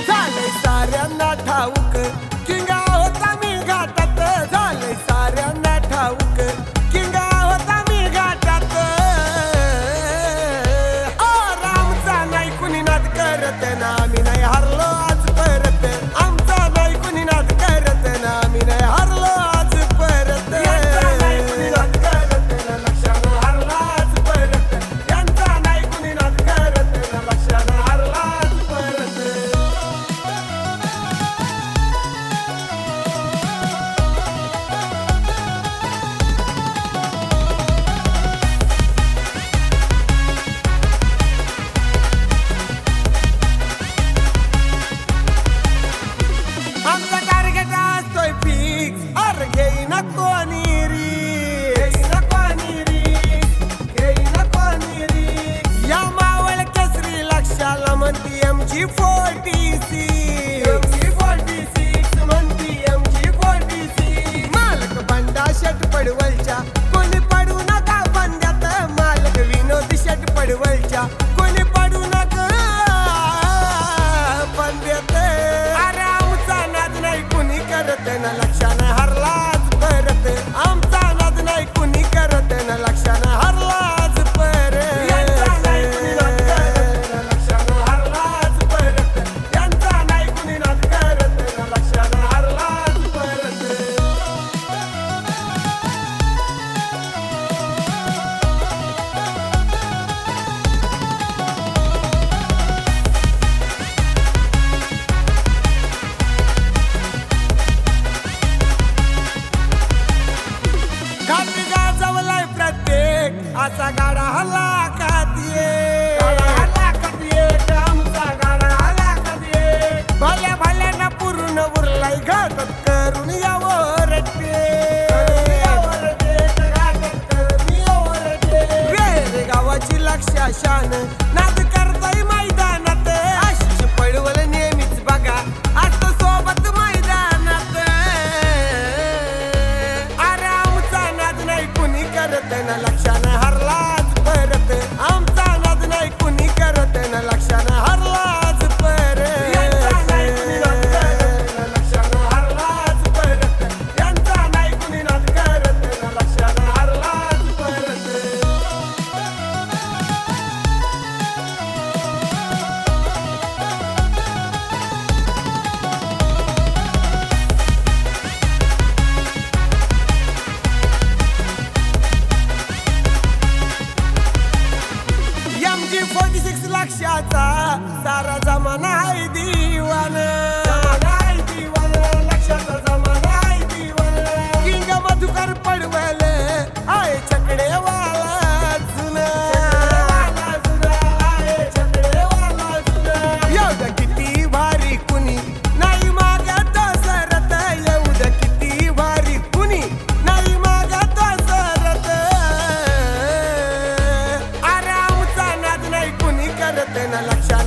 झालंय साऱ्यांना ठाऊक किंगा होता मी घाटात, झालंय साऱ्यांना ठाऊक किंगा होता मी घाटात. ओ रामचा नाही कुणी नाद करत ना, आम्ही नाही हरलो आज परत. आमचा नाही कुणी नाद करत ना, आम्ही नाही हरलो आज परत. यांचा नाही कुणी नाद करत ना, लक्षानं हरला आज परत. यांचा नाही कुणी नाद करत ना, लक्षानं हरला आज परत. आमचा टार्गेट असतोय फिक्स, अरे घेईना कोणी रिस्क, घेईना कोणी रिस्क, घेईना कोणी रिस्क. या मावळ केसरी लक्षाला म्हणती MG46, MG46 म्हणती MG46. मालक बंडा शेट पडवलच्या, कोणी पडू नका बंड्यात. मालक विनोद शेट पडवलच्या, कोणी पडू नका बंड्यात. अरे आमचा नाद नाही कुणी करत ना, लक्षानं हरलाच परत. आमचा नाद नाही कुणी करत ना, लक्षानं हरलाच परत. यांचा नाही कुणी नाद करत ना, लक्षानं हरलाच परत. यांचा नाही कुणी नाद करत ना, लक्षानं हरलाच परत. घाट गाजवलाय प्रत्येक, असा गाडा हलाकात ये, आमचा गाडा हलाकात ये. भल्या भल्याना पूर्ण उरलाय घाटात करून यावर वेरे गावाची लक्षा शान नाद करताय मैदानात. आशिष पडवल नेहमीच बघा असतो सोबत मैदानात. अरे आमचा नाद नाही कुणी करत ना, लक्षानं हरलाच परत. आमचा नाद नाही कुणी करत ना, लक्षानं हरलाच परत. यांचा नाही कुणी नाद करत ना, लक्षानं हरलाच परत. यांचा नाही कुणी नाद करत ना, लक्षानं हरलाच परत. MG46 लक्षाचा सारा जमाना आहे दिवाना, लक्षाचा जमाना आहे दिवाना. किंग मधुकर पडवल आहे छकडेवाला जुना, एवढं किती भारी कुणी नाही मागत सरत. एवढं किती भारी कुणी नाही मागत सरत. अरे आमचा नाद नाही कुणी करत ना, लक्षात